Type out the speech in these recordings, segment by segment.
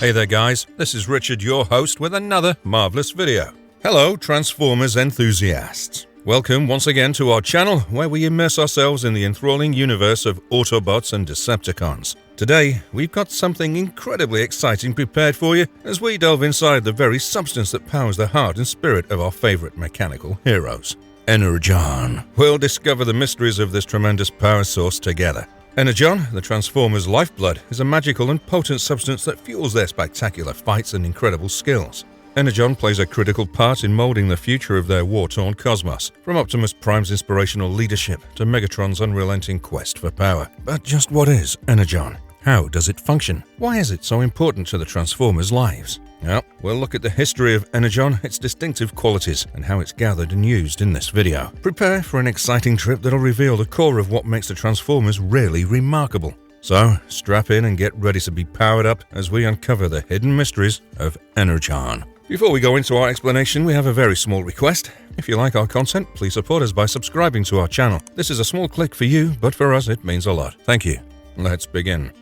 Hey there guys, this is Richard, your host, with another marvelous video. Hello Transformers enthusiasts. Welcome once again to our channel where we immerse ourselves in the enthralling universe of Autobots and Decepticons. Today, we've got something incredibly exciting prepared for you as we delve inside the very substance that powers the heart and spirit of our favorite mechanical heroes. Energon. We'll discover the mysteries of this tremendous power source together. Energon, the Transformers' lifeblood, is a magical and potent substance that fuels their spectacular fights and incredible skills. Energon plays a critical part in molding the future of their war-torn cosmos, from Optimus Prime's inspirational leadership to Megatron's unrelenting quest for power. But just what is Energon? How does it function? Why is it so important to the Transformers' lives? Well, we'll look at the history of Energon, its distinctive qualities, and how it's gathered and used in this video. Prepare for an exciting trip that'll reveal the core of what makes the Transformers really remarkable. So, strap in and get ready to be powered up as we uncover the hidden mysteries of Energon. Before we go into our explanation, we have a very small request. If you like our content, please support us by subscribing to our channel. This is a small click for you, but for us it means a lot. Thank you. Let's begin.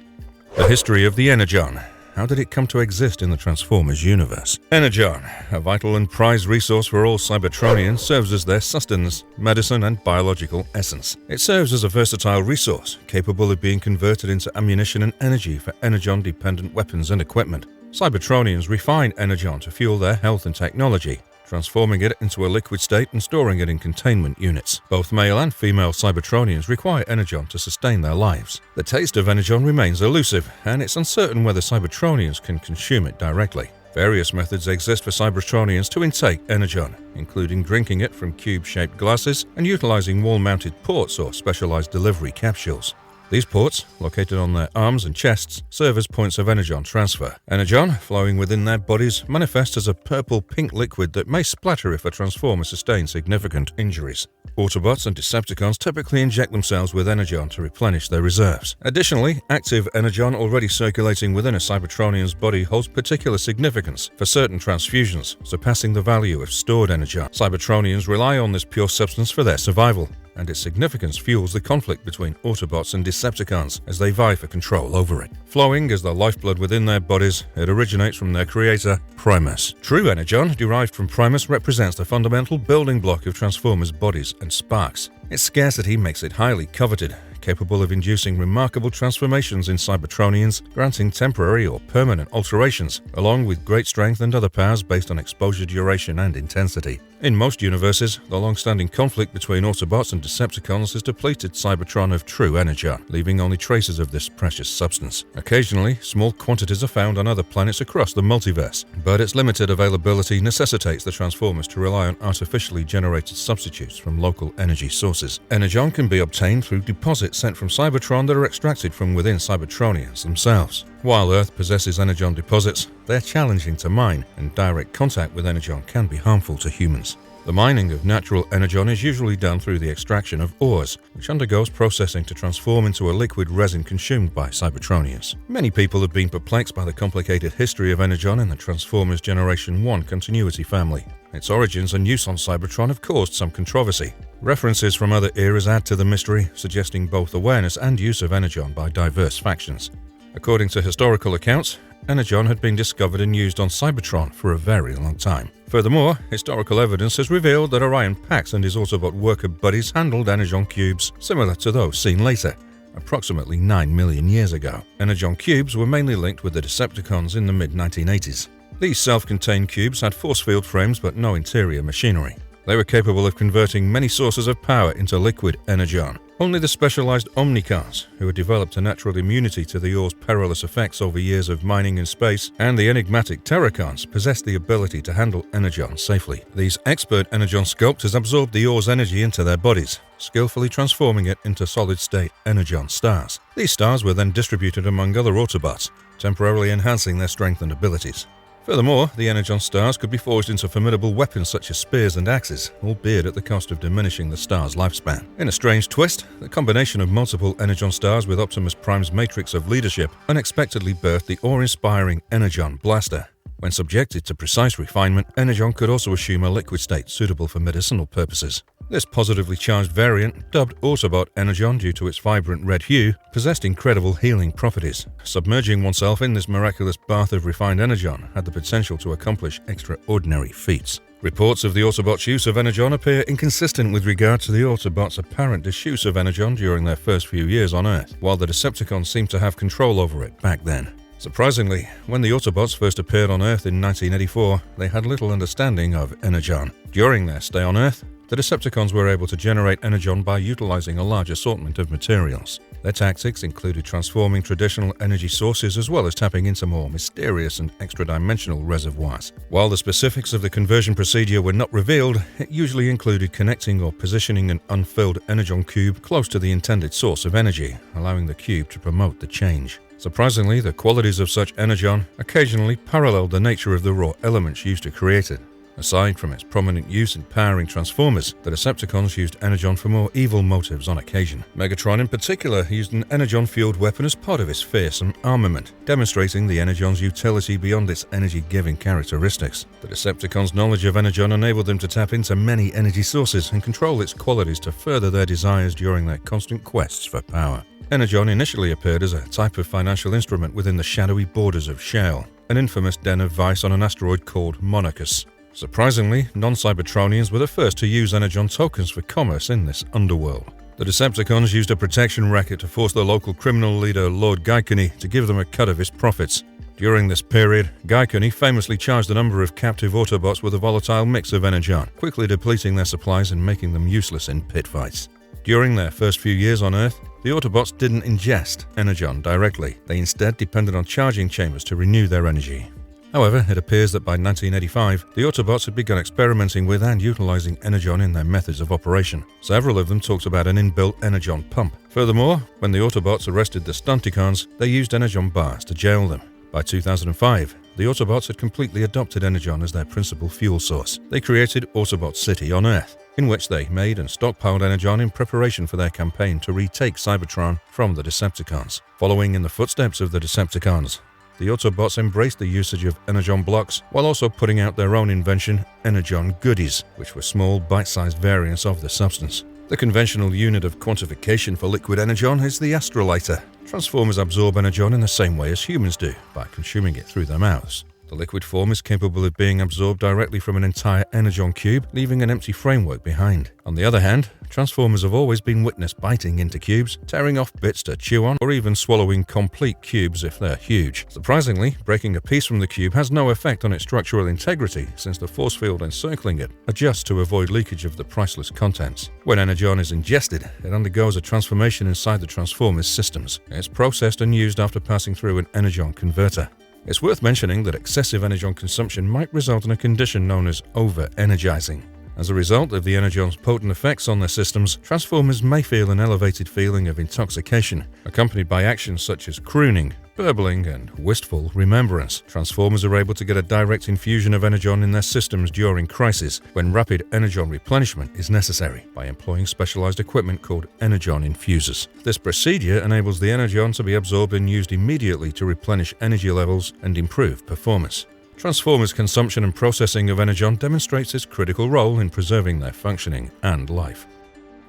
The history of the Energon. How did it come to exist in the Transformers universe? Energon, a vital and prized resource for all Cybertronians, serves as their sustenance, medicine, and biological essence. It serves as a versatile resource, capable of being converted into ammunition and energy for Energon-dependent weapons and equipment. Cybertronians refine Energon to fuel their health and technology, transforming it into a liquid state and storing it in containment units. Both male and female Cybertronians require Energon to sustain their lives. The taste of Energon remains elusive, and it's uncertain whether Cybertronians can consume it directly. Various methods exist for Cybertronians to intake Energon, including drinking it from cube-shaped glasses and utilizing wall-mounted ports or specialized delivery capsules. These ports, located on their arms and chests, serve as points of Energon transfer. Energon, flowing within their bodies, manifests as a purple-pink liquid that may splatter if a Transformer sustains significant injuries. Autobots and Decepticons typically inject themselves with Energon to replenish their reserves. Additionally, active Energon already circulating within a Cybertronian's body holds particular significance for certain transfusions, surpassing the value of stored Energon. Cybertronians rely on this pure substance for their survival, and its significance fuels the conflict between Autobots and Decepticons as they vie for control over it. Flowing as the lifeblood within their bodies, it originates from their creator, Primus. True Energon, derived from Primus, represents the fundamental building block of Transformers' bodies and sparks. Its scarcity makes it highly coveted, capable of inducing remarkable transformations in Cybertronians, granting temporary or permanent alterations, along with great strength and other powers based on exposure duration and intensity. In most universes, the long-standing conflict between Autobots and Decepticons has depleted Cybertron of true Energon, leaving only traces of this precious substance. Occasionally, small quantities are found on other planets across the multiverse, but its limited availability necessitates the Transformers to rely on artificially generated substitutes from local energy sources. Energon can be obtained through deposits sent from Cybertron that are extracted from within Cybertronians themselves. While Earth possesses Energon deposits, they're challenging to mine, and direct contact with Energon can be harmful to humans. The mining of natural Energon is usually done through the extraction of ores, which undergoes processing to transform into a liquid resin consumed by Cybertronians. Many people have been perplexed by the complicated history of Energon in the Transformers Generation 1 continuity family. Its origins and use on Cybertron have caused some controversy. References from other eras add to the mystery, suggesting both awareness and use of Energon by diverse factions. According to historical accounts, Energon had been discovered and used on Cybertron for a very long time. Furthermore, historical evidence has revealed that Orion Pax and his Autobot worker buddies handled Energon cubes similar to those seen later, approximately 9 million years ago. Energon cubes were mainly linked with the Decepticons in the mid-1980s. These self-contained cubes had force field frames but no interior machinery. They were capable of converting many sources of power into liquid Energon. Only the specialized Omnicons, who had developed a natural immunity to the ore's perilous effects over years of mining in space, and the enigmatic Terracons possessed the ability to handle Energon safely. These expert Energon sculptors absorbed the ore's energy into their bodies, skillfully transforming it into solid-state Energon stars. These stars were then distributed among other Autobots, temporarily enhancing their strength and abilities. Furthermore, the Energon stars could be forged into formidable weapons such as spears and axes, albeit at the cost of diminishing the star's lifespan. In a strange twist, the combination of multiple Energon stars with Optimus Prime's matrix of leadership unexpectedly birthed the awe-inspiring Energon Blaster. When subjected to precise refinement, Energon could also assume a liquid state suitable for medicinal purposes. This positively charged variant, dubbed Autobot Energon due to its vibrant red hue, possessed incredible healing properties. Submerging oneself in this miraculous bath of refined Energon had the potential to accomplish extraordinary feats. Reports of the Autobots' use of Energon appear inconsistent with regard to the Autobots' apparent disuse of Energon during their first few years on Earth, while the Decepticons seemed to have control over it back then. Surprisingly, when the Autobots first appeared on Earth in 1984, they had little understanding of Energon. During their stay on Earth, the Decepticons were able to generate Energon by utilizing a large assortment of materials. Their tactics included transforming traditional energy sources as well as tapping into more mysterious and extra-dimensional reservoirs. While the specifics of the conversion procedure were not revealed, it usually included connecting or positioning an unfilled Energon cube close to the intended source of energy, allowing the cube to promote the change. Surprisingly, the qualities of such Energon occasionally paralleled the nature of the raw elements used to create it. Aside from its prominent use in powering Transformers, the Decepticons used Energon for more evil motives on occasion. Megatron in particular used an Energon-fueled weapon as part of his fearsome armament, demonstrating the Energon's utility beyond its energy-giving characteristics. The Decepticons' knowledge of Energon enabled them to tap into many energy sources and control its qualities to further their desires during their constant quests for power. Energon initially appeared as a type of financial instrument within the shadowy borders of Shale, an infamous den of vice on an asteroid called Monarchus. Surprisingly, non-Cybertronians were the first to use Energon tokens for commerce in this underworld. The Decepticons used a protection racket to force the local criminal leader Lord Gaikuni to give them a cut of his profits. During this period, Gaikuni famously charged a number of captive Autobots with a volatile mix of Energon, quickly depleting their supplies and making them useless in pit fights. During their first few years on Earth, the Autobots didn't ingest Energon directly. They instead depended on charging chambers to renew their energy. However, it appears that by 1985, the Autobots had begun experimenting with and utilizing Energon in their methods of operation. Several of them talked about an inbuilt Energon pump. Furthermore, when the Autobots arrested the Stunticons, they used Energon bars to jail them. By 2005, the Autobots had completely adopted Energon as their principal fuel source. They created Autobot City on Earth, in which they made and stockpiled Energon in preparation for their campaign to retake Cybertron from the Decepticons. Following in the footsteps of the Decepticons, the Autobots embraced the usage of Energon blocks while also putting out their own invention, Energon Goodies, which were small, bite-sized variants of the substance. The conventional unit of quantification for liquid Energon is the astrolator. Transformers absorb Energon in the same way as humans do, by consuming it through their mouths. The liquid form is capable of being absorbed directly from an entire Energon cube, leaving an empty framework behind. On the other hand, Transformers have always been witnessed biting into cubes, tearing off bits to chew on, or even swallowing complete cubes if they're huge. Surprisingly, breaking a piece from the cube has no effect on its structural integrity, since the force field encircling it adjusts to avoid leakage of the priceless contents. When Energon is ingested, it undergoes a transformation inside the Transformers systems. It's processed and used after passing through an Energon converter. It's worth mentioning that excessive Energon consumption might result in a condition known as over-energizing. As a result of the Energon's potent effects on their systems, Transformers may feel an elevated feeling of intoxication, accompanied by actions such as crooning, burbling, and wistful remembrance. Transformers are able to get a direct infusion of Energon in their systems during crisis, when rapid Energon replenishment is necessary, by employing specialized equipment called Energon infusers. This procedure enables the Energon to be absorbed and used immediately to replenish energy levels and improve performance. Transformers' consumption and processing of Energon demonstrates its critical role in preserving their functioning and life.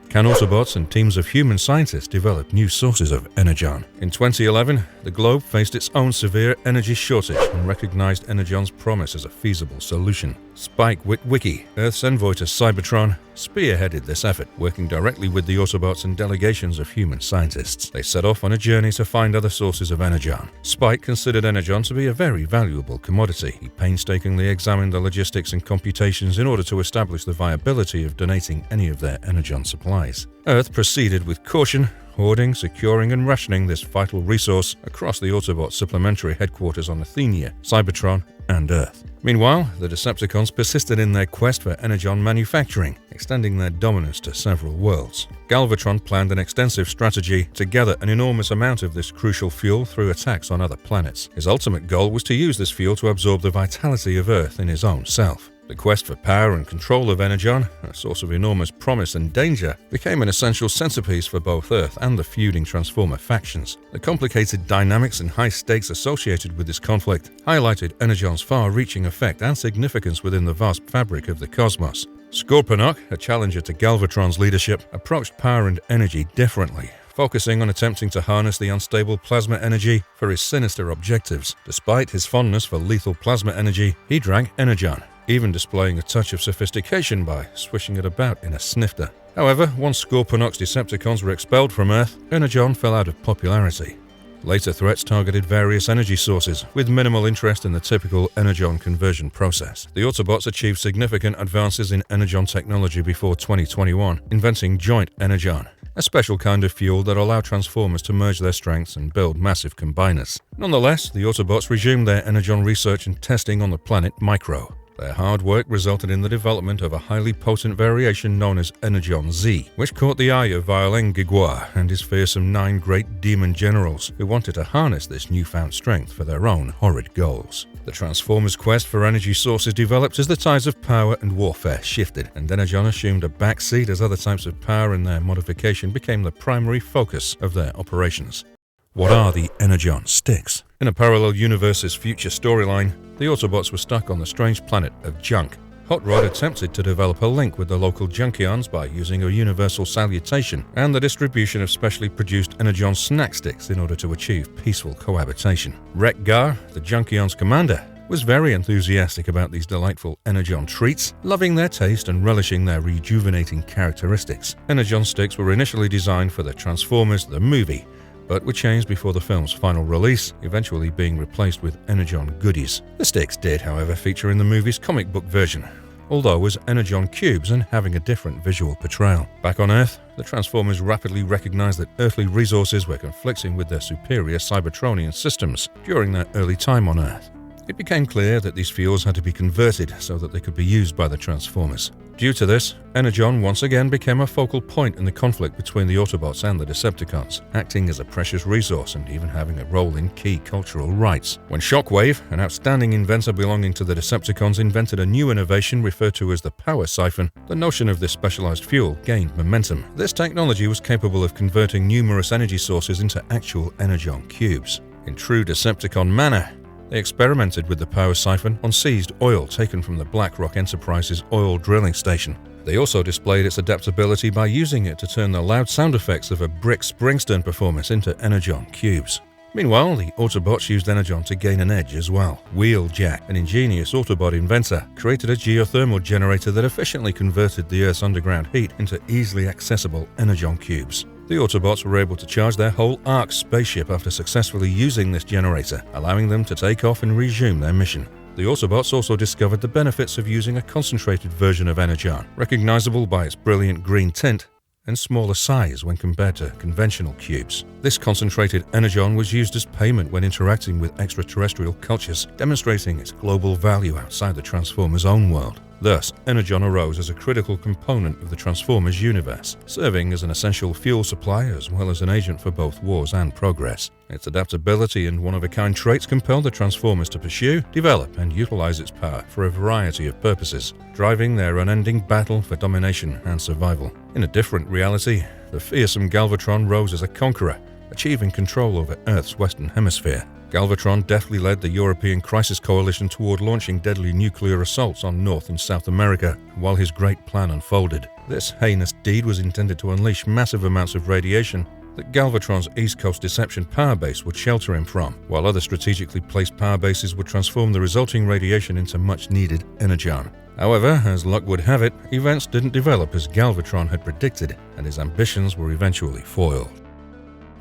Can Autobots and teams of human scientists develop new sources of Energon? In 2011, the globe faced its own severe energy shortage and recognized Energon's promise as a feasible solution. Spike Witwicky, Earth's envoy to Cybertron, spearheaded this effort, working directly with the Autobots and delegations of human scientists. They set off on a journey to find other sources of Energon. Spike considered Energon to be a very valuable commodity. He painstakingly examined the logistics and computations in order to establish the viability of donating any of their Energon supplies. Earth proceeded with caution, hoarding, securing, and rationing this vital resource across the Autobot supplementary headquarters on Athenia, Cybertron, and Earth. Meanwhile, the Decepticons persisted in their quest for Energon manufacturing, extending their dominance to several worlds. Galvatron planned an extensive strategy to gather an enormous amount of this crucial fuel through attacks on other planets. His ultimate goal was to use this fuel to absorb the vitality of Earth in his own self. The quest for power and control of Energon, a source of enormous promise and danger, became an essential centerpiece for both Earth and the feuding Transformer factions. The complicated dynamics and high stakes associated with this conflict highlighted Energon's far-reaching effect and significance within the vast fabric of the cosmos. Scorponok, a challenger to Galvatron's leadership, approached power and energy differently, focusing on attempting to harness the unstable plasma energy for his sinister objectives. Despite his fondness for lethal plasma energy, he drank Energon, even displaying a touch of sophistication by swishing it about in a snifter. However, once Scorponok's Decepticons were expelled from Earth, Energon fell out of popularity. Later threats targeted various energy sources, with minimal interest in the typical Energon conversion process. The Autobots achieved significant advances in Energon technology before 2021, inventing Joint Energon, a special kind of fuel that allowed Transformers to merge their strengths and build massive combiners. Nonetheless, the Autobots resumed their Energon research and testing on the planet Micro. Their hard work resulted in the development of a highly potent variation known as Energon Z, which caught the eye of Violain Giguar and his fearsome 9 great demon generals, who wanted to harness this newfound strength for their own horrid goals. The Transformers' quest for energy sources developed as the tides of power and warfare shifted, and Energon assumed a backseat as other types of power and their modification became the primary focus of their operations. What are the Energon Sticks? In a parallel universe's future storyline, the Autobots were stuck on the strange planet of Junk. Hot Rod attempted to develop a link with the local Junkions by using a universal salutation and the distribution of specially produced Energon snack sticks in order to achieve peaceful cohabitation. Wreck-Gar, the Junkion's commander, was very enthusiastic about these delightful Energon treats, loving their taste and relishing their rejuvenating characteristics. Energon sticks were initially designed for the Transformers the movie, but were changed before the film's final release, eventually being replaced with Energon goodies. The sticks did, however, feature in the movie's comic book version, although as Energon cubes and having a different visual portrayal. Back on Earth, the Transformers rapidly recognized that earthly resources were conflicting with their superior Cybertronian systems during their early time on Earth. It became clear that these fuels had to be converted so that they could be used by the Transformers. Due to this, Energon once again became a focal point in the conflict between the Autobots and the Decepticons, acting as a precious resource and even having a role in key cultural rights. When Shockwave, an outstanding inventor belonging to the Decepticons, invented a new innovation referred to as the Power Siphon, the notion of this specialized fuel gained momentum. This technology was capable of converting numerous energy sources into actual Energon cubes. In true Decepticon manner, they experimented with the Power Siphon on seized oil taken from the BlackRock Enterprise's oil drilling station. They also displayed its adaptability by using it to turn the loud sound effects of a Brick Springsteen performance into Energon cubes. Meanwhile, the Autobots used Energon to gain an edge as well. Wheeljack, an ingenious Autobot inventor, created a geothermal generator that efficiently converted the Earth's underground heat into easily accessible Energon cubes. The Autobots were able to charge their whole ARC spaceship after successfully using this generator, allowing them to take off and resume their mission. The Autobots also discovered the benefits of using a concentrated version of Energon, recognizable by its brilliant green tint and smaller size when compared to conventional cubes. This concentrated Energon was used as payment when interacting with extraterrestrial cultures, demonstrating its global value outside the Transformers' own world. Thus, Energon arose as a critical component of the Transformers universe, serving as an essential fuel supply as well as an agent for both wars and progress. Its adaptability and one-of-a-kind traits compelled the Transformers to pursue, develop, and utilize its power for a variety of purposes, driving their unending battle for domination and survival. In a different reality, the fearsome Galvatron rose as a conqueror, achieving control over Earth's western hemisphere. Galvatron deftly led the European Crisis Coalition toward launching deadly nuclear assaults on North and South America while his great plan unfolded. This heinous deed was intended to unleash massive amounts of radiation that Galvatron's East Coast Deception power base would shelter him from, while other strategically placed power bases would transform the resulting radiation into much-needed Energon. However, as luck would have it, events didn't develop as Galvatron had predicted, and his ambitions were eventually foiled.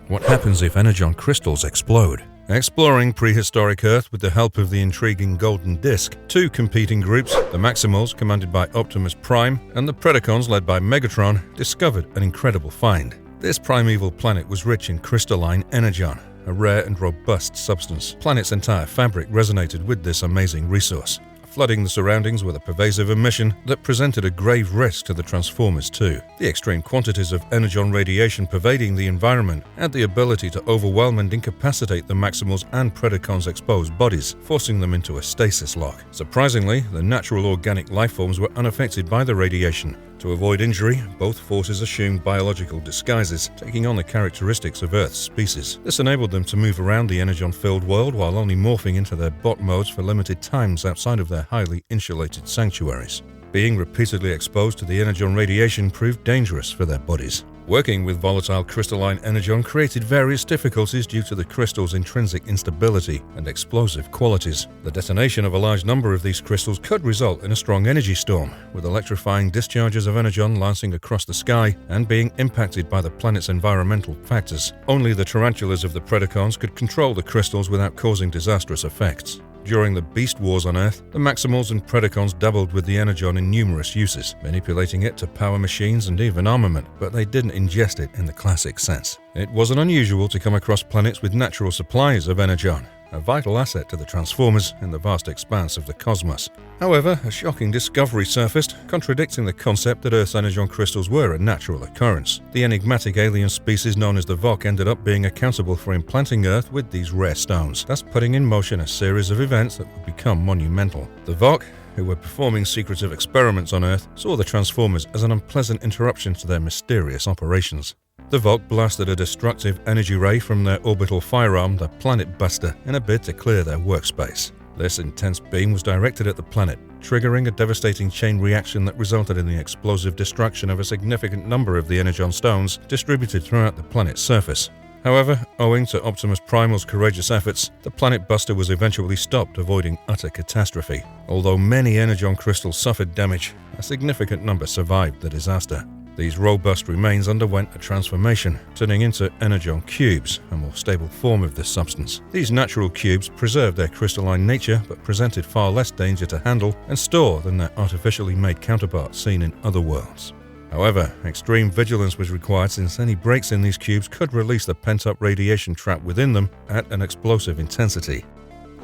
What happens if Energon crystals explode? Exploring prehistoric Earth with the help of the intriguing Golden Disk, two competing groups, the Maximals, commanded by Optimus Prime, and the Predacons, led by Megatron, discovered an incredible find. This primeval planet was rich in crystalline Energon, a rare and robust substance. The planet's entire fabric resonated with this amazing resource, flooding the surroundings with a pervasive emission that presented a grave risk to the Transformers too. The extreme quantities of Energon radiation pervading the environment had the ability to overwhelm and incapacitate the Maximals and Predacons' exposed bodies, forcing them into a stasis lock. Surprisingly, the natural organic life forms were unaffected by the radiation. To avoid injury, both forces assumed biological disguises, taking on the characteristics of Earth's species. This enabled them to move around the Energon-filled world while only morphing into their bot modes for limited times outside of their highly insulated sanctuaries. Being repeatedly exposed to the energon radiation proved dangerous for their bodies. Working with volatile crystalline energon created various difficulties due to the crystal's intrinsic instability and explosive qualities. The detonation of a large number of these crystals could result in a strong energy storm, with electrifying discharges of energon lancing across the sky and being impacted by the planet's environmental factors. Only the tarantulas of the Predacons could control the crystals without causing disastrous effects. During the Beast Wars on Earth, the Maximals and Predacons dabbled with the energon in numerous uses, manipulating it to power machines and even armament, but they didn't ingest it in the classic sense. It wasn't unusual to come across planets with natural supplies of energon, a vital asset to the Transformers in the vast expanse of the cosmos. However, a shocking discovery surfaced, contradicting the concept that Earth's energon crystals were a natural occurrence. The enigmatic alien species known as the Vok ended up being accountable for implanting Earth with these rare stones, thus putting in motion a series of events that would become monumental. The Vok, who were performing secretive experiments on Earth, saw the Transformers as an unpleasant interruption to their mysterious operations. The Vok blasted a destructive energy ray from their orbital firearm, the Planet Buster, in a bid to clear their workspace. This intense beam was directed at the planet, triggering a devastating chain reaction that resulted in the explosive destruction of a significant number of the energon stones distributed throughout the planet's surface. However, owing to Optimus Primal's courageous efforts, the Planet Buster was eventually stopped, avoiding utter catastrophe. Although many energon crystals suffered damage, a significant number survived the disaster. These robust remains underwent a transformation, turning into energon cubes, a more stable form of this substance. These natural cubes preserved their crystalline nature but presented far less danger to handle and store than their artificially made counterparts seen in other worlds. However, extreme vigilance was required since any breaks in these cubes could release the pent-up radiation trapped within them at an explosive intensity.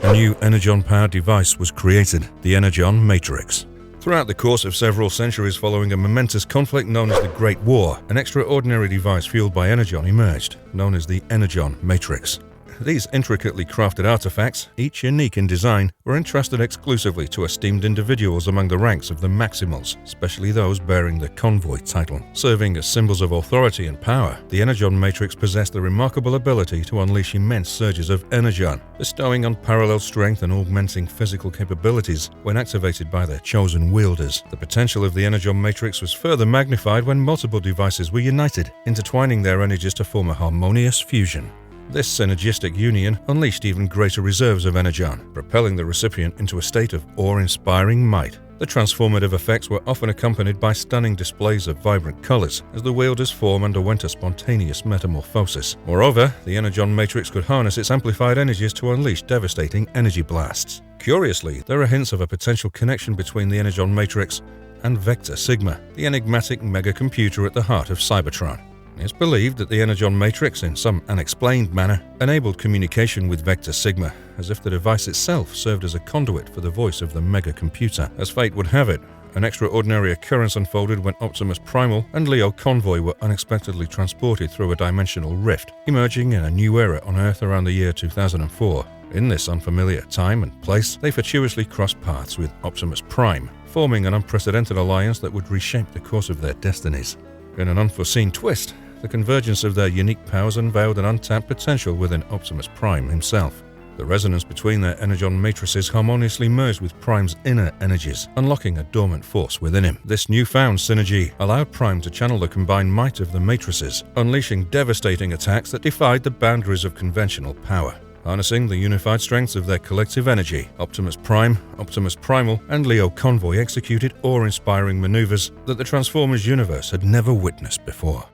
A new energon-powered device was created, the Energon Matrix. Throughout the course of several centuries following a momentous conflict known as the Great War, an extraordinary device fueled by energon emerged, known as the Energon Matrix. These intricately crafted artifacts, each unique in design, were entrusted exclusively to esteemed individuals among the ranks of the Maximals, especially those bearing the Convoy title. Serving as symbols of authority and power, the Energon Matrix possessed the remarkable ability to unleash immense surges of energon, bestowing unparalleled strength and augmenting physical capabilities when activated by their chosen wielders. The potential of the Energon Matrix was further magnified when multiple devices were united, intertwining their energies to form a harmonious fusion. This synergistic union unleashed even greater reserves of energon, propelling the recipient into a state of awe-inspiring might. The transformative effects were often accompanied by stunning displays of vibrant colors, as the wielder's form underwent a spontaneous metamorphosis. Moreover, the Energon Matrix could harness its amplified energies to unleash devastating energy blasts. Curiously, there are hints of a potential connection between the Energon Matrix and Vector Sigma, the enigmatic megacomputer at the heart of Cybertron. It's believed that the Energon Matrix, in some unexplained manner, enabled communication with Vector Sigma, as if the device itself served as a conduit for the voice of the megacomputer. As fate would have it, an extraordinary occurrence unfolded when Optimus Primal and Leo Convoy were unexpectedly transported through a dimensional rift, emerging in a new era on Earth around the year 2004. In this unfamiliar time and place, they fortuitously crossed paths with Optimus Prime, forming an unprecedented alliance that would reshape the course of their destinies. In an unforeseen twist, the convergence of their unique powers unveiled an untapped potential within Optimus Prime himself. The resonance between their energon matrices harmoniously merged with Prime's inner energies, unlocking a dormant force within him. This newfound synergy allowed Prime to channel the combined might of the matrices, unleashing devastating attacks that defied the boundaries of conventional power. Harnessing the unified strengths of their collective energy, Optimus Prime, Optimus Primal, and Leo Convoy executed awe-inspiring maneuvers that the Transformers universe had never witnessed before.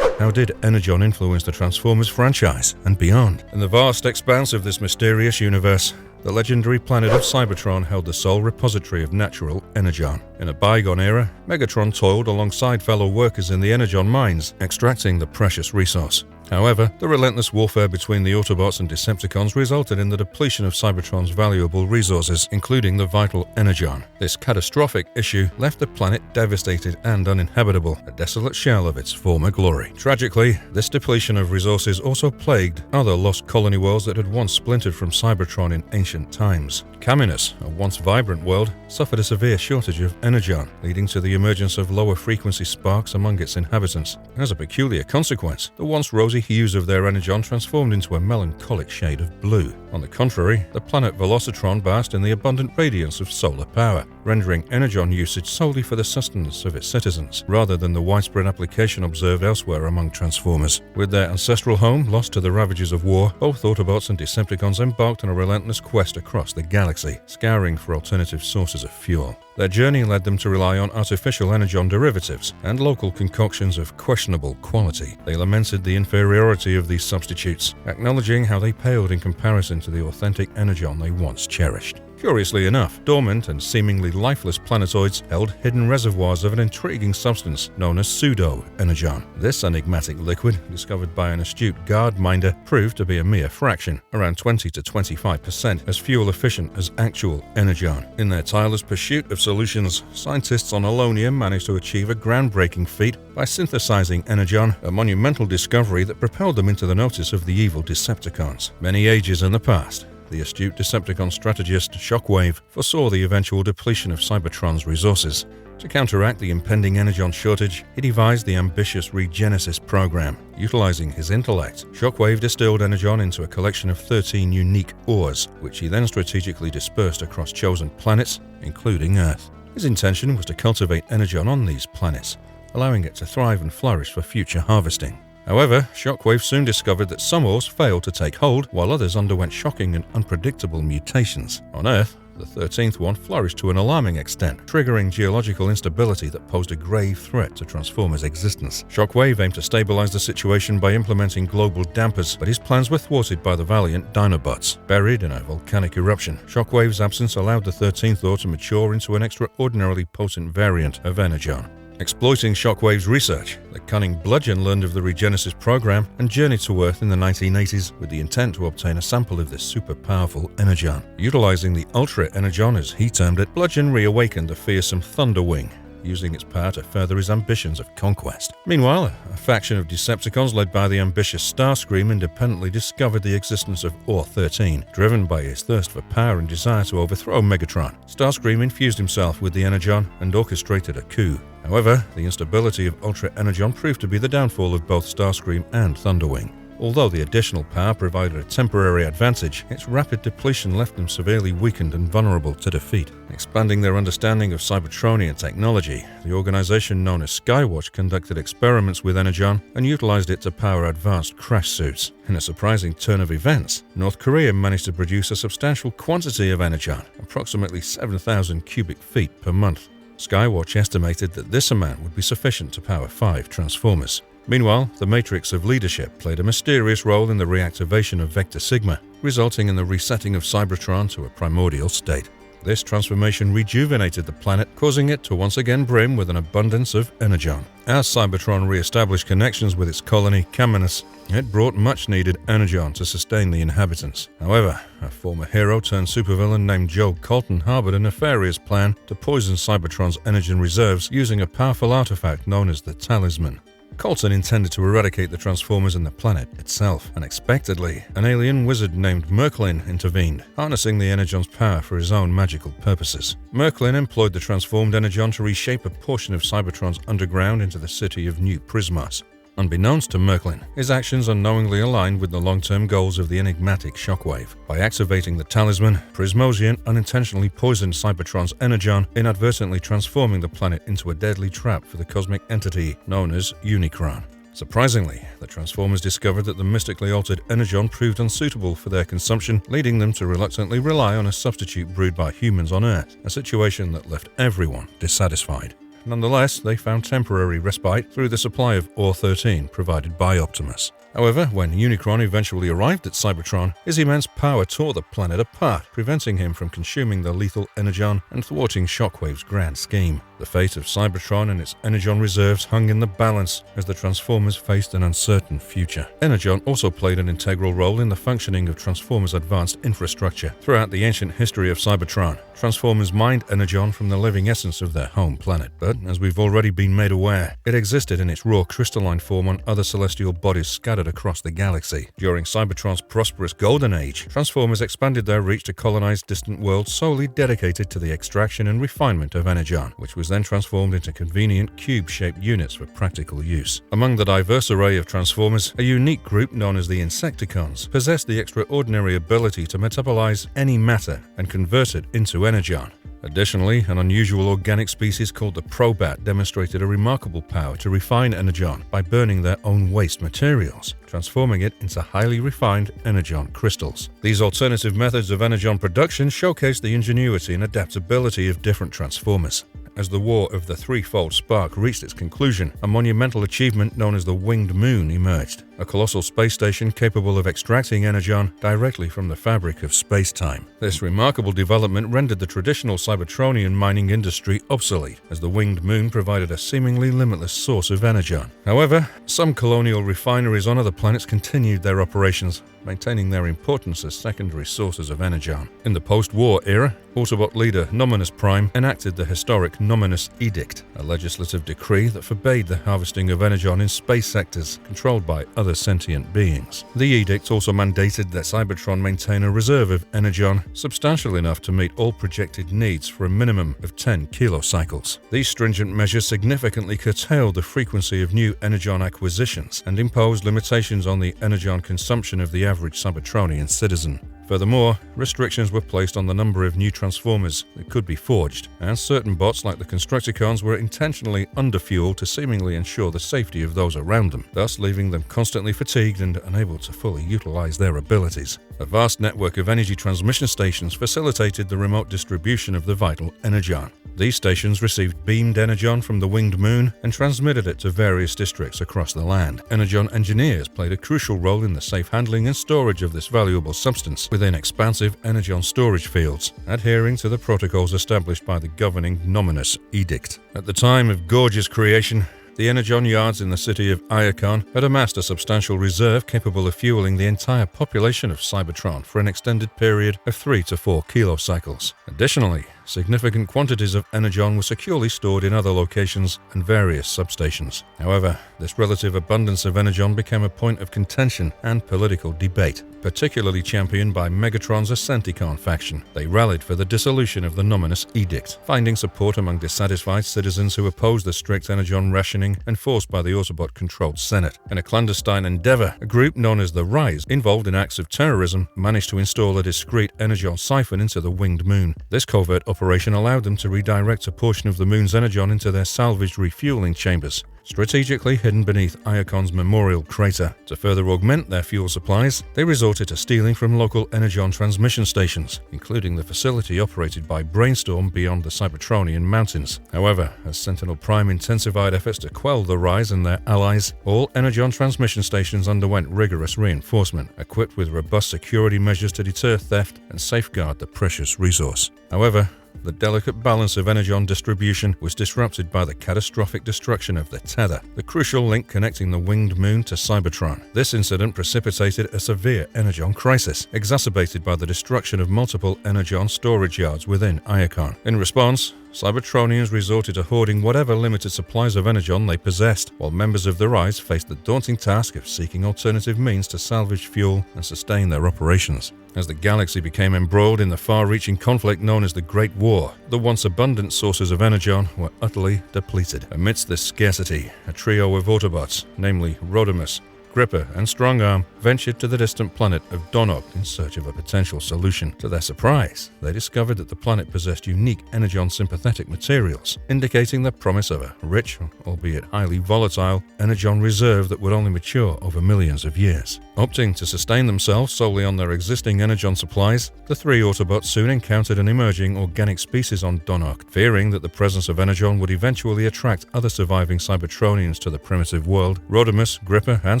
How did Energon influence the Transformers franchise and beyond? In the vast expanse of this mysterious universe, the legendary planet of Cybertron held the sole repository of natural energon. In a bygone era, Megatron toiled alongside fellow workers in the energon mines, extracting the precious resource. However, the relentless warfare between the Autobots and Decepticons resulted in the depletion of Cybertron's valuable resources, including the vital energon. This catastrophic issue left the planet devastated and uninhabitable, a desolate shell of its former glory. Tragically, this depletion of resources also plagued other lost colony worlds that had once splintered from Cybertron in ancient times. Caminus, a once vibrant world, suffered a severe shortage of energon, leading to the emergence of lower frequency sparks among its inhabitants. As a peculiar consequence, the once rosy rosy hues of their energon transformed into a melancholic shade of blue. On the contrary, the planet Velocitron basked in the abundant radiance of solar power, rendering energon usage solely for the sustenance of its citizens, rather than the widespread application observed elsewhere among Transformers. With their ancestral home lost to the ravages of war, both Autobots and Decepticons embarked on a relentless quest across the galaxy, scouring for alternative sources of fuel. Their journey led them to rely on artificial energon derivatives and local concoctions of questionable quality. They lamented the inferiority of these substitutes, acknowledging how they paled in comparison to the authentic energon they once cherished. Curiously enough, dormant and seemingly lifeless planetoids held hidden reservoirs of an intriguing substance known as pseudo-energon. This enigmatic liquid, discovered by an astute guard minder, proved to be a mere fraction, around 20 to 25%, as fuel efficient as actual energon. In their tireless pursuit of solutions, scientists on Alonia managed to achieve a groundbreaking feat by synthesizing energon, a monumental discovery that propelled them into the notice of the evil Decepticons. Many ages in the past, the astute Decepticon strategist Shockwave foresaw the eventual depletion of Cybertron's resources. To counteract the impending energon shortage, he devised the ambitious Regenesis program. Utilizing his intellect, Shockwave distilled energon into a collection of 13 unique ores, which he then strategically dispersed across chosen planets, including Earth. His intention was to cultivate energon on these planets, allowing it to thrive and flourish for future harvesting. However, Shockwave soon discovered that some ores failed to take hold, while others underwent shocking and unpredictable mutations. On Earth, the 13th one flourished to an alarming extent, triggering geological instability that posed a grave threat to Transformers' existence. Shockwave aimed to stabilize the situation by implementing global dampers, but his plans were thwarted by the valiant Dinobots. Buried in a volcanic eruption, Shockwave's absence allowed the 13th ore to mature into an extraordinarily potent variant of energon. Exploiting Shockwave's research, the cunning Bludgeon learned of the Regenesis program and journeyed to Earth in the 1980s with the intent to obtain a sample of this super-powerful energon. Utilizing the Ultra Energon, as he termed it, Bludgeon reawakened the fearsome Thunderwing, using its power to further his ambitions of conquest. Meanwhile, a faction of Decepticons led by the ambitious Starscream independently discovered the existence of Ore 13. Driven by his thirst for power and desire to overthrow Megatron, Starscream infused himself with the energon and orchestrated a coup. However, the instability of Ultra Energon proved to be the downfall of both Starscream and Thunderwing. Although the additional power provided a temporary advantage, its rapid depletion left them severely weakened and vulnerable to defeat. Expanding their understanding of Cybertronian technology, the organization known as Skywatch conducted experiments with energon and utilized it to power advanced crash suits. In a surprising turn of events, North Korea managed to produce a substantial quantity of energon, approximately 7,000 cubic feet per month. Skywatch estimated that this amount would be sufficient to power 5 Transformers. Meanwhile, the Matrix of Leadership played a mysterious role in the reactivation of Vector Sigma, resulting in the resetting of Cybertron to a primordial state. This transformation rejuvenated the planet, causing it to once again brim with an abundance of energon. As Cybertron re-established connections with its colony, Caminus, it brought much-needed energon to sustain the inhabitants. However, a former hero turned supervillain named Joe Colton harbored a nefarious plan to poison Cybertron's energon reserves using a powerful artifact known as the Talisman. Colton intended to eradicate the Transformers and the planet itself. Unexpectedly, an alien wizard named Merklin intervened, harnessing the Energon's power for his own magical purposes. Merklin employed the transformed Energon to reshape a portion of Cybertron's underground into the city of New Prismas. Unbeknownst to Merklin, his actions unknowingly aligned with the long-term goals of the enigmatic Shockwave. By activating the Talisman, Prismosian unintentionally poisoned Cybertron's Energon, inadvertently transforming the planet into a deadly trap for the cosmic entity known as Unicron. Surprisingly, the Transformers discovered that the mystically altered Energon proved unsuitable for their consumption, leading them to reluctantly rely on a substitute brewed by humans on Earth, a situation that left everyone dissatisfied. Nonetheless, they found temporary respite through the supply of Ore 13 provided by Optimus. However, when Unicron eventually arrived at Cybertron, his immense power tore the planet apart, preventing him from consuming the lethal Energon and thwarting Shockwave's grand scheme. The fate of Cybertron and its Energon reserves hung in the balance as the Transformers faced an uncertain future. Energon also played an integral role in the functioning of Transformers' advanced infrastructure. Throughout the ancient history of Cybertron, Transformers mined Energon from the living essence of their home planet. But, as we've already been made aware, it existed in its raw crystalline form on other celestial bodies scattered scattered across the galaxy. During Cybertron's prosperous golden age, Transformers expanded their reach to colonize distant worlds solely dedicated to the extraction and refinement of Energon, which was then transformed into convenient cube-shaped units for practical use. Among the diverse array of Transformers, a unique group known as the Insecticons possessed the extraordinary ability to metabolize any matter and convert it into Energon. Additionally, an unusual organic species called the Probat demonstrated a remarkable power to refine Energon by burning their own waste materials, transforming it into highly refined Energon crystals. These alternative methods of Energon production showcase the ingenuity and adaptability of different Transformers. As the War of the Threefold Spark reached its conclusion, a monumental achievement known as the Winged Moon emerged, a colossal space station capable of extracting Energon directly from the fabric of space-time. This remarkable development rendered the traditional Cybertronian mining industry obsolete, as the Winged Moon provided a seemingly limitless source of Energon. However, some colonial refineries on other planets continued their operations, maintaining their importance as secondary sources of Energon. In the post-war era, Autobot leader Nominus Prime enacted the historic Nominus Edict, a legislative decree that forbade the harvesting of Energon in space sectors controlled by other sentient beings. The edict also mandated that Cybertron maintain a reserve of Energon substantial enough to meet all projected needs for a minimum of 10 kilocycles. These stringent measures significantly curtailed the frequency of new Energon acquisitions and imposed limitations on the Energon consumption of the average Cybertronian citizen. Furthermore, restrictions were placed on the number of new Transformers that could be forged, and certain bots like the Constructicons were intentionally underfueled to seemingly ensure the safety of those around them, thus leaving them constantly fatigued and unable to fully utilize their abilities. A vast network of energy transmission stations facilitated the remote distribution of the vital Energon. These stations received beamed Energon from the Winged Moon and transmitted it to various districts across the land. Energon engineers played a crucial role in the safe handling and storage of this valuable substance within expansive Energon storage fields, adhering to the protocols established by the governing Nominus Edict. At the time of Gorge's creation, the Energon yards in the city of Iacon had amassed a substantial reserve capable of fueling the entire population of Cybertron for an extended period of 3 to 4 kilocycles. Additionally, significant quantities of Energon were securely stored in other locations and various substations. However, this relative abundance of Energon became a point of contention and political debate, particularly championed by Megatron's Ascenticon faction. They rallied for the dissolution of the Nominus Edict, finding support among dissatisfied citizens who opposed the strict Energon rationing enforced by the Autobot-controlled Senate. In a clandestine endeavor, a group known as the Rise, involved in acts of terrorism, managed to install a discreet Energon siphon into the Winged Moon. This covert operation allowed them to redirect a portion of the moon's Energon into their salvaged refueling chambers, strategically hidden beneath Iacon's memorial crater. To further augment their fuel supplies, they resorted to stealing from local Energon transmission stations, including the facility operated by Brainstorm beyond the Cybertronian mountains. However, as Sentinel Prime intensified efforts to quell the Rise and their allies, all Energon transmission stations underwent rigorous reinforcement, equipped with robust security measures to deter theft and safeguard the precious resource. However, the delicate balance of Energon distribution was disrupted by the catastrophic destruction of the Tether, the crucial link connecting the Winged Moon to Cybertron. This incident precipitated a severe Energon crisis, exacerbated by the destruction of multiple Energon storage yards within Iacon. In response, Cybertronians resorted to hoarding whatever limited supplies of Energon they possessed, while members of the Rise faced the daunting task of seeking alternative means to salvage fuel and sustain their operations. As the galaxy became embroiled in the far-reaching conflict known as the Great War, the once abundant sources of Energon were utterly depleted. Amidst this scarcity, a trio of Autobots, namely Rodimus, Gripper, and Strongarm, ventured to the distant planet of Donok in search of a potential solution. To their surprise, they discovered that the planet possessed unique Energon-sympathetic materials, indicating the promise of a rich, albeit highly volatile, Energon reserve that would only mature over millions of years. Opting to sustain themselves solely on their existing Energon supplies, the three Autobots soon encountered an emerging organic species on Donok. Fearing that the presence of Energon would eventually attract other surviving Cybertronians to the primitive world, Rodimus, Gripper, and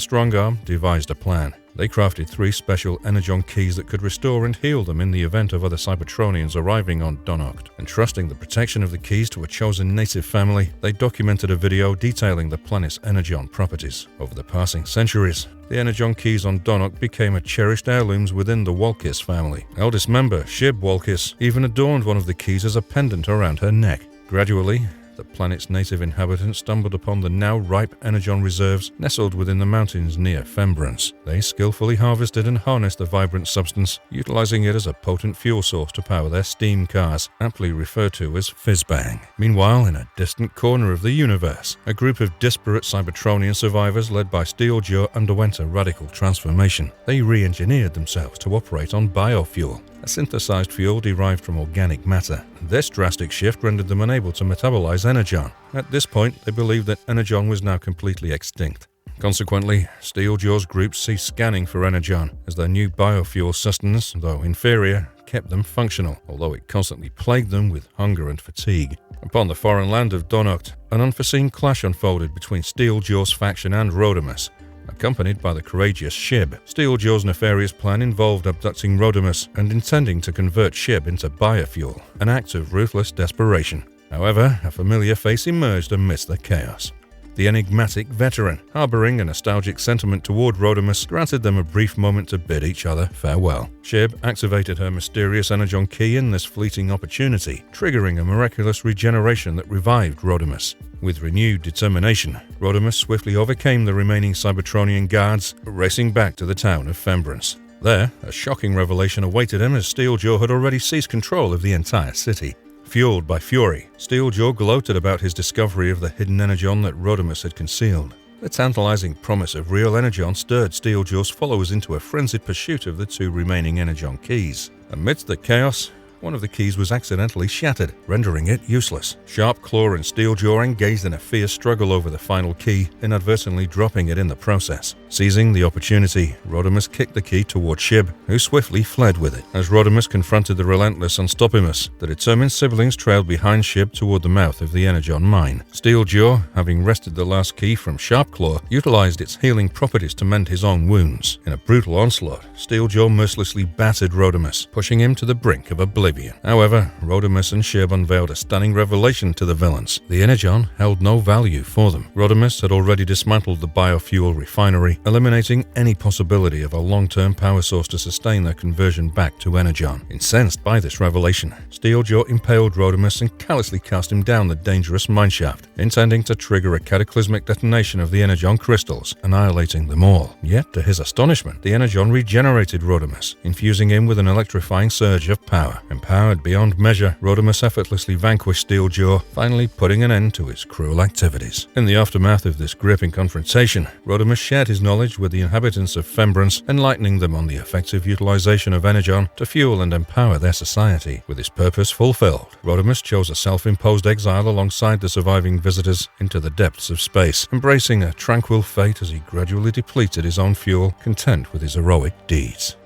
Strongarm devised a plan. They crafted 3 special Energon keys that could restore and heal them in the event of other Cybertronians arriving on Donok. Entrusting the protection of the keys to a chosen native family, they documented a video detailing the planet's Energon properties. Over the passing centuries, the Energon keys on Donok became a cherished heirlooms within the Walkis family. Eldest member, Shib Walkis, even adorned one of the keys as a pendant around her neck. Gradually, the planet's native inhabitants stumbled upon the now ripe energon reserves nestled within the mountains near Fembrance. They skillfully harvested and harnessed the vibrant substance, utilizing it as a potent fuel source to power their steam cars, aptly referred to as Fizzbang. Meanwhile, in a distant corner of the universe, a group of disparate Cybertronian survivors led by Steeljaw underwent a radical transformation. They re-engineered themselves to operate on biofuel, a synthesized fuel derived from organic matter. This drastic shift rendered them unable to metabolize energon. At this point, they believed that energon was now completely extinct. Consequently, Steeljaw's group ceased scanning for energon, as their new biofuel sustenance, though inferior, kept them functional, although it constantly plagued them with hunger and fatigue. Upon the foreign land of Donoct, an unforeseen clash unfolded between Steeljaw's faction and Rodimus, accompanied by the courageous Shib. Steeljaw's nefarious plan involved abducting Rodimus and intending to convert Shib into biofuel, an act of ruthless desperation. However, a familiar face emerged amidst the chaos. The enigmatic veteran, harboring a nostalgic sentiment toward Rodimus, granted them a brief moment to bid each other farewell. Shib activated her mysterious energon key in this fleeting opportunity, triggering a miraculous regeneration that revived Rodimus. With renewed determination, Rodimus swiftly overcame the remaining Cybertronian guards, racing back to the town of Fembrance. There, a shocking revelation awaited him as Steeljaw had already seized control of the entire city. Fueled by fury, Steeljaw gloated about his discovery of the hidden energon that Rodimus had concealed. The tantalizing promise of real energon stirred Steeljaw's followers into a frenzied pursuit of the two remaining energon keys. Amidst the chaos, one of the keys was accidentally shattered, rendering it useless. Sharpclaw and Steeljaw engaged in a fierce struggle over the final key, inadvertently dropping it in the process. Seizing the opportunity, Rodimus kicked the key toward Shib, who swiftly fled with it. As Rodimus confronted the relentless Unstoppimus, the determined siblings trailed behind Shib toward the mouth of the energon mine. Steeljaw, having wrested the last key from Sharpclaw, utilized its healing properties to mend his own wounds. In a brutal onslaught, Steeljaw mercilessly battered Rodimus, pushing him to the brink of oblivion. However, Rodimus and Shib unveiled a stunning revelation to the villains. The energon held no value for them. Rodimus had already dismantled the biofuel refinery, eliminating any possibility of a long-term power source to sustain their conversion back to energon. Incensed by this revelation, Steeljaw impaled Rodimus and callously cast him down the dangerous mineshaft, intending to trigger a cataclysmic detonation of the energon crystals, annihilating them all. Yet, to his astonishment, the energon regenerated Rodimus, infusing him with an electrifying surge of power. Empowered beyond measure, Rodimus effortlessly vanquished Steeljaw, finally putting an end to his cruel activities. In the aftermath of this gripping confrontation, Rodimus shared his knowledge with the inhabitants of Fembrance, enlightening them on the effective utilization of energon to fuel and empower their society. With his purpose fulfilled, Rodimus chose a self-imposed exile alongside the surviving visitors into the depths of space, embracing a tranquil fate as he gradually depleted his own fuel, content with his heroic deeds.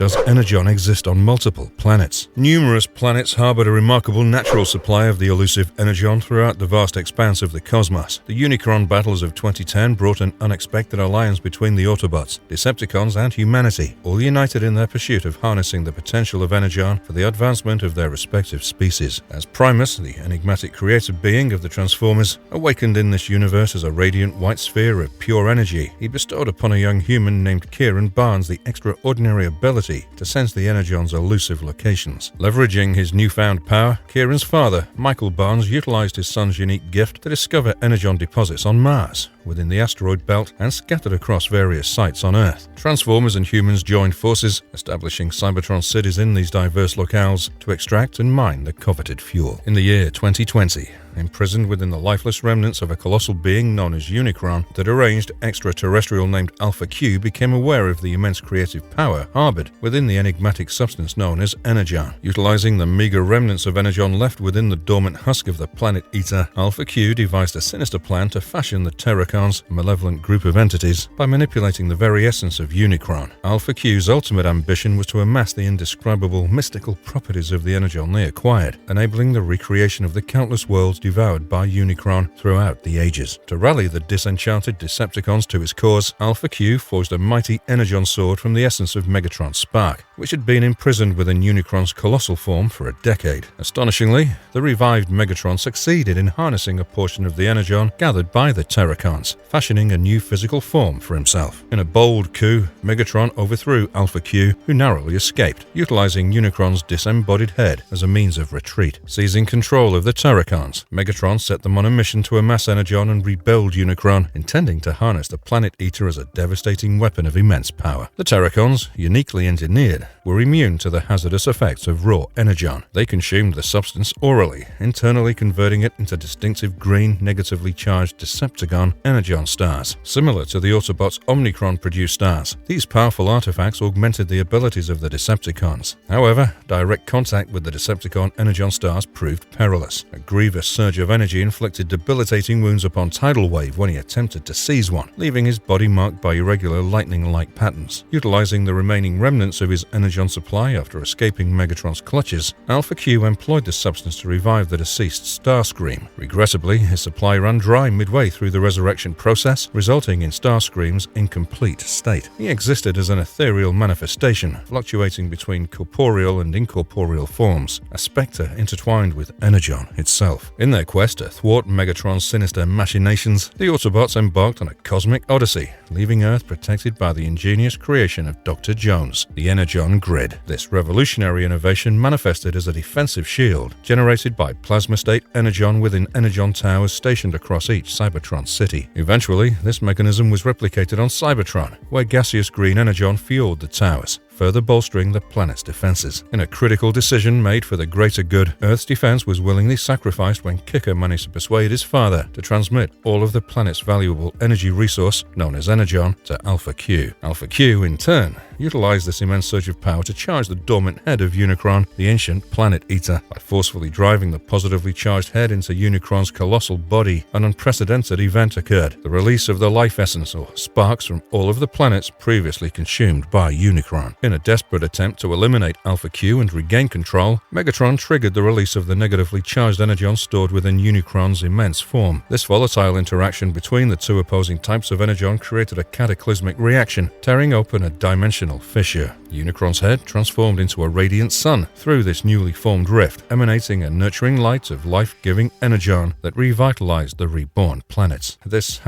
Does energon exist on multiple planets? Numerous planets harbored a remarkable natural supply of the elusive energon throughout the vast expanse of the cosmos. The Unicron battles of 2010 brought an unexpected alliance between the Autobots, Decepticons, and humanity, all united in their pursuit of harnessing the potential of energon for the advancement of their respective species. As Primus, the enigmatic creative being of the Transformers, awakened in this universe as a radiant white sphere of pure energy, he bestowed upon a young human named Kieran Barnes the extraordinary ability to sense the energon's elusive locations. Leveraging his newfound power, Kieran's father, Michael Barnes, utilized his son's unique gift to discover energon deposits on Mars, within the asteroid belt, and scattered across various sites on Earth. Transformers and humans joined forces, establishing Cybertron cities in these diverse locales to extract and mine the coveted fuel. In the year 2020, imprisoned within the lifeless remnants of a colossal being known as Unicron, the deranged extraterrestrial named Alpha Q became aware of the immense creative power harbored within the enigmatic substance known as energon. Utilizing the meager remnants of energon left within the dormant husk of the planet Eta, Alpha Q devised a sinister plan to fashion the Terracons, a malevolent group of entities, by manipulating the very essence of Unicron. Alpha Q's ultimate ambition was to amass the indescribable mystical properties of the energon they acquired, enabling the recreation of the countless worlds devoured by Unicron throughout the ages. To rally the disenchanted Decepticons to his cause, Alpha Q forged a mighty energon sword from the essence of Megatron's spark, which had been imprisoned within Unicron's colossal form for a decade. Astonishingly, the revived Megatron succeeded in harnessing a portion of the energon gathered by the Terracons, fashioning a new physical form for himself. In a bold coup, Megatron overthrew Alpha Q, who narrowly escaped, utilizing Unicron's disembodied head as a means of retreat. Seizing control of the Terracons, Megatron set them on a mission to amass Energon and rebuild Unicron, intending to harness the Planet Eater as a devastating weapon of immense power. The Terracons, uniquely engineered, were immune to the hazardous effects of raw Energon. They consumed the substance orally, internally converting it into distinctive green, negatively charged Decepticon Energon stars, similar to the Autobots' Omnicron-produced stars. These powerful artifacts augmented the abilities of the Decepticons. However, direct contact with the Decepticon Energon stars proved perilous. A grievous surge of energy inflicted debilitating wounds upon Tidal Wave when he attempted to seize one, leaving his body marked by irregular lightning-like patterns. Utilizing the remaining remnants of his Energon supply after escaping Megatron's clutches, Alpha Q employed the substance to revive the deceased Starscream. Regrettably, his supply ran dry midway through the resurrection process, resulting in Starscream's incomplete state. He existed as an ethereal manifestation, fluctuating between corporeal and incorporeal forms, a spectre intertwined with Energon itself. In their quest to thwart Megatron's sinister machinations, the Autobots embarked on a cosmic odyssey, leaving Earth protected by the ingenious creation of Dr. Jones, the Energon Grid. This revolutionary innovation manifested as a defensive shield generated by plasma-state Energon within Energon towers stationed across each Cybertron city. Eventually, this mechanism was replicated on Cybertron, where gaseous green Energon fueled the towers, further bolstering the planet's defenses. In a critical decision made for the greater good, Earth's defense was willingly sacrificed when Kicker managed to persuade his father to transmit all of the planet's valuable energy resource, known as Energon, to Alpha Q. Alpha Q, in turn, utilized this immense surge of power to charge the dormant head of Unicron, the ancient Planet Eater. By forcefully driving the positively charged head into Unicron's colossal body, an unprecedented event occurred: the release of the life essence, or sparks, from all of the planets previously consumed by Unicron. In a desperate attempt to eliminate Alpha Q and regain control, Megatron triggered the release of the negatively charged Energon stored within Unicron's immense form. This volatile interaction between the two opposing types of Energon created a cataclysmic reaction, tearing open a dimensional fissure. Unicron's head transformed into a radiant sun through this newly formed rift, emanating a nurturing light of life-giving Energon that revitalized the reborn planets. This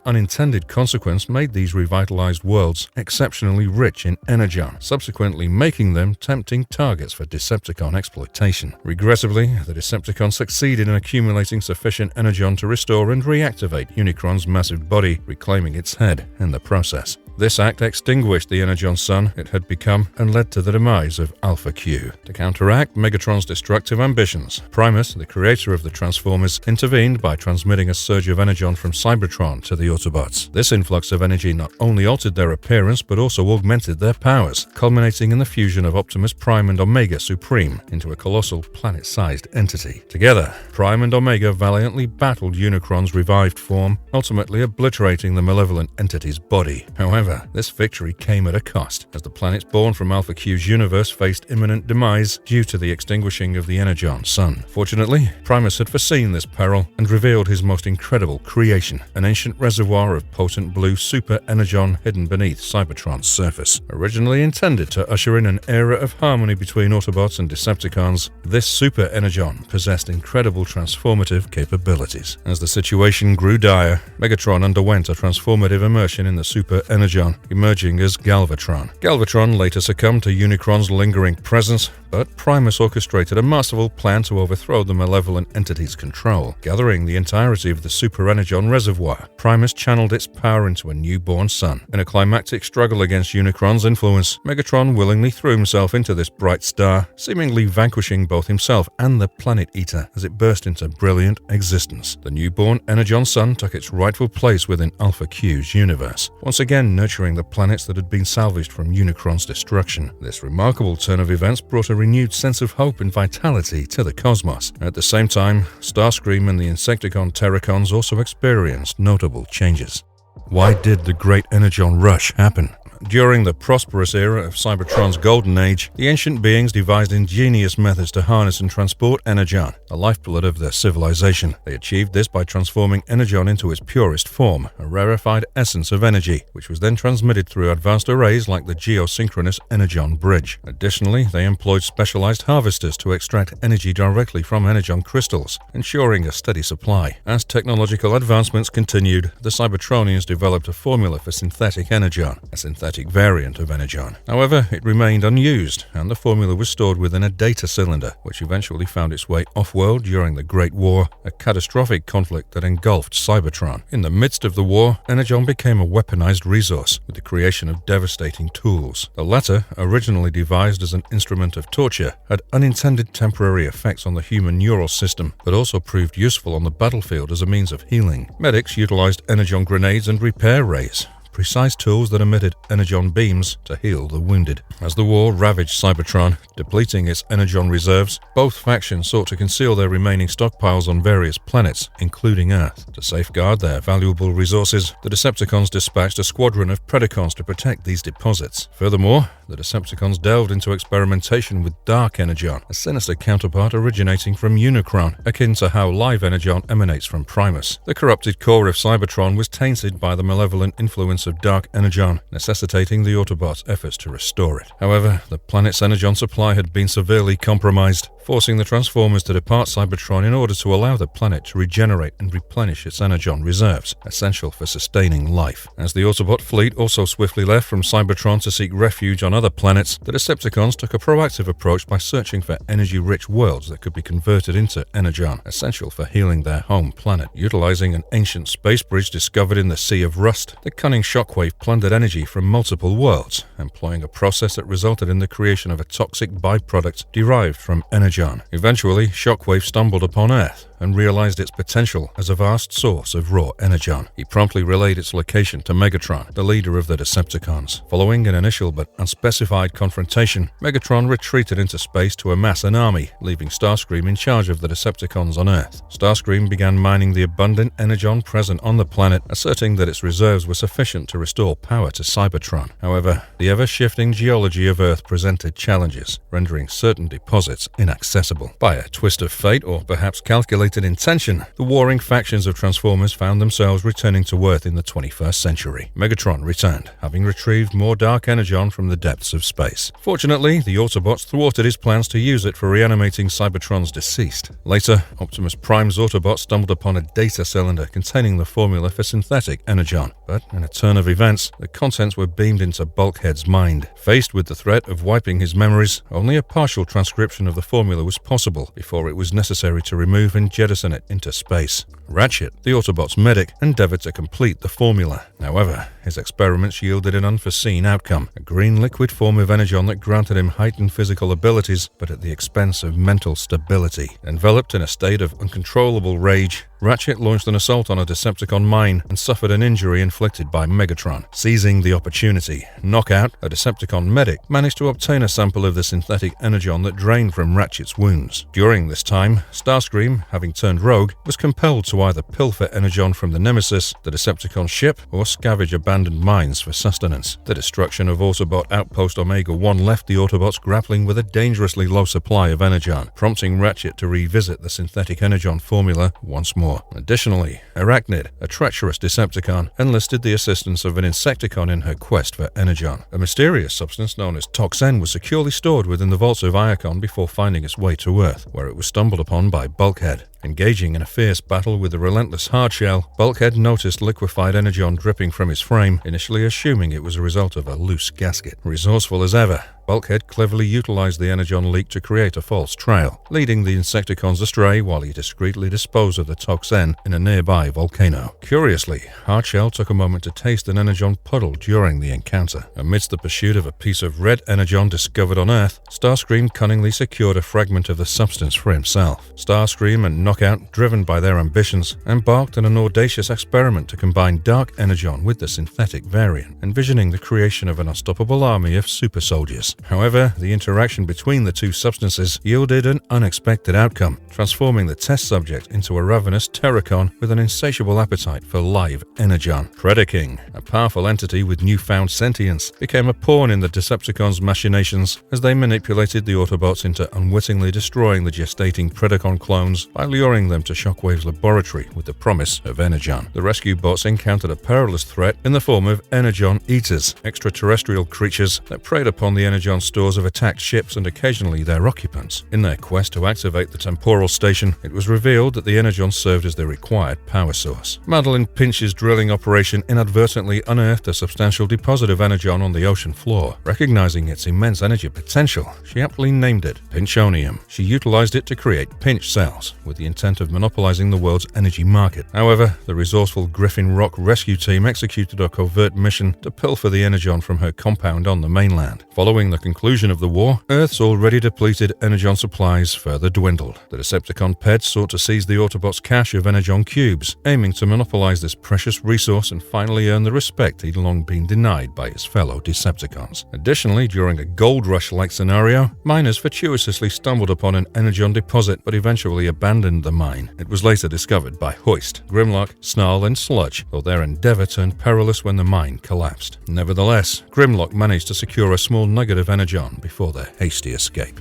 unintended consequence made these revitalized worlds exceptionally rich in Energon, subsequently making them tempting targets for Decepticon exploitation. Regrettably, the Decepticons succeeded in accumulating sufficient Energon to restore and reactivate Unicron's massive body, reclaiming its head in the process. This act extinguished the Energon sun it had become and led to the demise of Alpha Q. To counteract Megatron's destructive ambitions, Primus, the creator of the Transformers, intervened by transmitting a surge of Energon from Cybertron to the Autobots. This influx of energy not only altered their appearance but also augmented their powers, culminating in the fusion of Optimus Prime and Omega Supreme into a colossal planet-sized entity. Together, Prime and Omega valiantly battled Unicron's revived form, ultimately obliterating the malevolent entity's body. However, this victory came at a cost, as the planets born from Alpha Q's universe faced imminent demise due to the extinguishing of the Energon sun. Fortunately, Primus had foreseen this peril and revealed his most incredible creation, an ancient reservoir of potent blue super Energon hidden beneath Cybertron's surface. Originally intended to usher in an era of harmony between Autobots and Decepticons, this super Energon possessed incredible transformative capabilities. As the situation grew dire, Megatron underwent a transformative immersion in the super Energon, emerging as Galvatron. Galvatron later succumbed to Unicron's lingering presence, but Primus orchestrated a masterful plan to overthrow the malevolent entity's control. Gathering the entirety of the Super Energon reservoir, Primus channeled its power into a newborn sun. In a climactic struggle against Unicron's influence, Megatron willingly threw himself into this bright star, seemingly vanquishing both himself and the Planet Eater as it burst into brilliant existence. The newborn Energon sun took its rightful place within Alpha Q's universe, once again nurturing the planets that had been salvaged from Unicron's destruction. This remarkable turn of events brought a renewed sense of hope and vitality to the cosmos. At the same time, Starscream and the Insecticon Terracons also experienced notable changes. Why did the Great Energon Rush happen? During the prosperous era of Cybertron's golden age, the ancient beings devised ingenious methods to harness and transport Energon, the lifeblood of their civilization. They achieved this by transforming Energon into its purest form, a rarefied essence of energy, which was then transmitted through advanced arrays like the geosynchronous Energon Bridge. Additionally, they employed specialized harvesters to extract energy directly from Energon crystals, ensuring a steady supply. As technological advancements continued, the Cybertronians developed a formula for synthetic Energon. A synthetic synthetic variant of Energon. However, it remained unused, and the formula was stored within a data cylinder, which eventually found its way off-world during the Great War, a catastrophic conflict that engulfed Cybertron. In the midst of the war, Energon became a weaponized resource, with the creation of devastating tools. The latter, originally devised as an instrument of torture, had unintended temporary effects on the human neural system, but also proved useful on the battlefield as a means of healing. Medics utilized Energon grenades and repair rays, precise tools that emitted Energon beams to heal the wounded. As the war ravaged Cybertron, depleting its Energon reserves, both factions sought to conceal their remaining stockpiles on various planets, including Earth. To safeguard their valuable resources, the Decepticons dispatched a squadron of Predacons to protect these deposits. Furthermore, the Decepticons delved into experimentation with Dark Energon, a sinister counterpart originating from Unicron, akin to how Live Energon emanates from Primus. The corrupted core of Cybertron was tainted by the malevolent influence of Dark Energon, necessitating the Autobots' efforts to restore it. However, the planet's Energon supply had been severely compromised, forcing the Transformers to depart Cybertron in order to allow the planet to regenerate and replenish its Energon reserves, essential for sustaining life. As the Autobot fleet also swiftly left from Cybertron to seek refuge on other planets, the Decepticons took a proactive approach by searching for energy-rich worlds that could be converted into Energon, essential for healing their home planet. Utilizing an ancient space bridge discovered in the Sea of Rust, the cunning Shockwave plundered energy from multiple worlds, employing a process that resulted in the creation of a toxic byproduct derived from Energon. Eventually, Shockwave stumbled upon Earth and realized its potential as a vast source of raw Energon. He promptly relayed its location to Megatron, the leader of the Decepticons. Following an initial but unspecified confrontation, Megatron retreated into space to amass an army, leaving Starscream in charge of the Decepticons on Earth. Starscream began mining the abundant Energon present on the planet, asserting that its reserves were sufficient to restore power to Cybertron. However, the ever-shifting geology of Earth presented challenges, rendering certain deposits inaccessible. By a twist of fate, or perhaps calculated intention, the warring factions of Transformers found themselves returning to Earth in the 21st century. Megatron returned, having retrieved more Dark Energon from the depths of space. Fortunately, the Autobots thwarted his plans to use it for reanimating Cybertron's deceased. Later, Optimus Prime's Autobots stumbled upon a data cylinder containing the formula for synthetic Energon, but in a turn of events, the contents were beamed into Bulkhead's mind. Faced with the threat of wiping his memories, only a partial transcription of the formula was possible before it was necessary to remove and jettison it into space. Ratchet, the Autobots' medic, endeavored to complete the formula. However, his experiments yielded an unforeseen outcome, a green liquid form of Energon that granted him heightened physical abilities, but at the expense of mental stability. Enveloped in a state of uncontrollable rage, Ratchet launched an assault on a Decepticon mine and suffered an injury inflicted by Megatron. Seizing the opportunity, Knockout, a Decepticon medic, managed to obtain a sample of the synthetic Energon that drained from Ratchet's wounds. During this time, Starscream, having turned rogue, was compelled to either pilfer Energon from the Nemesis, the Decepticon ship, or scavenge abandoned mines for sustenance. The destruction of Autobot Outpost Omega-1 left the Autobots grappling with a dangerously low supply of Energon, prompting Ratchet to revisit the synthetic Energon formula once more. Additionally, Arachnid, a treacherous Decepticon, enlisted the assistance of an Insecticon in her quest for Energon. A mysterious substance known as Toxin was securely stored within the vaults of Iacon before finding its way to Earth, where it was stumbled upon by Bulkhead. Engaging in a fierce battle with the relentless Hardshell, Bulkhead noticed liquefied Energon dripping from his frame, initially assuming it was a result of a loose gasket. Resourceful as ever, Bulkhead cleverly utilized the Energon leak to create a false trail, leading the Insecticons astray while he discreetly disposed of the Toxin in a nearby volcano. Curiously, Hardshell took a moment to taste an Energon puddle during the encounter. Amidst the pursuit of a piece of red Energon discovered on Earth, Starscream cunningly secured a fragment of the substance for himself. Starscream and Knockout, driven by their ambitions, embarked on an audacious experiment to combine Dark Energon with the synthetic variant, envisioning the creation of an unstoppable army of super soldiers. However, the interaction between the two substances yielded an unexpected outcome, transforming the test subject into a ravenous Terracon with an insatiable appetite for live Energon. Predaking, a powerful entity with newfound sentience, became a pawn in the Decepticons' machinations as they manipulated the Autobots into unwittingly destroying the gestating Predacon clones by luring them to Shockwave's laboratory with the promise of Energon. The rescue bots encountered a perilous threat in the form of Energon Eaters, extraterrestrial creatures that preyed upon the Energon Energon stores of attacked ships and occasionally their occupants. In their quest to activate the temporal station, it was revealed that the Energon served as the required power source. Madeline Pinch's drilling operation inadvertently unearthed a substantial deposit of Energon on the ocean floor. Recognizing its immense energy potential, she aptly named it Pinchonium. She utilized it to create pinch cells, with the intent of monopolizing the world's energy market. However, the resourceful Griffin Rock rescue team executed a covert mission to pilfer the Energon from her compound on the mainland. Following the conclusion of the war, Earth's already depleted Energon supplies further dwindled. The Decepticon Peds sought to seize the Autobots' cache of Energon cubes, aiming to monopolize this precious resource and finally earn the respect he'd long been denied by his fellow Decepticons. Additionally, during a gold rush-like scenario, miners fortuitously stumbled upon an Energon deposit but eventually abandoned the mine. It was later discovered by Hoist, Grimlock, Snarl, and Sludge, though their endeavor turned perilous when the mine collapsed. Nevertheless, Grimlock managed to secure a small nugget of Energon before their hasty escape.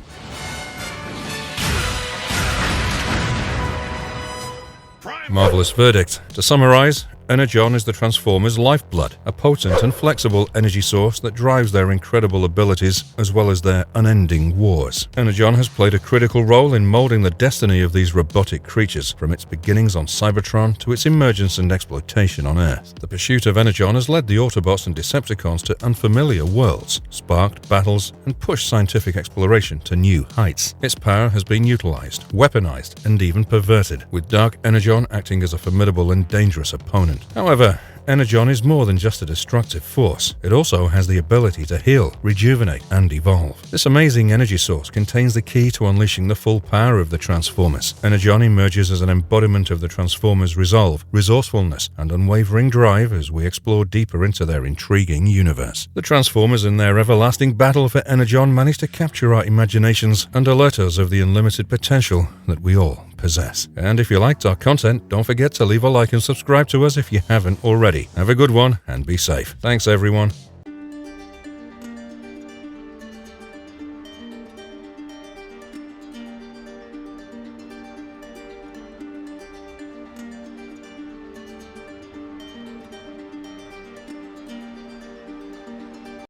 Marvelous verdict. To summarize, Energon is the Transformers' lifeblood, a potent and flexible energy source that drives their incredible abilities as well as their unending wars. Energon has played a critical role in molding the destiny of these robotic creatures, from its beginnings on Cybertron to its emergence and exploitation on Earth. The pursuit of Energon has led the Autobots and Decepticons to unfamiliar worlds, sparked battles, and pushed scientific exploration to new heights. Its power has been utilized, weaponized, and even perverted, with Dark Energon acting as a formidable and dangerous opponent. However, Energon is more than just a destructive force. It also has the ability to heal, rejuvenate, and evolve. This amazing energy source contains the key to unleashing the full power of the Transformers. Energon emerges as an embodiment of the Transformers' resolve, resourcefulness, and unwavering drive as we explore deeper into their intriguing universe. The Transformers in their everlasting battle for Energon manage to capture our imaginations and alert us of the unlimited potential that we all possess. And if you liked our content, don't forget to leave a like and subscribe to us if you haven't already. Have a good one and be safe. Thanks everyone.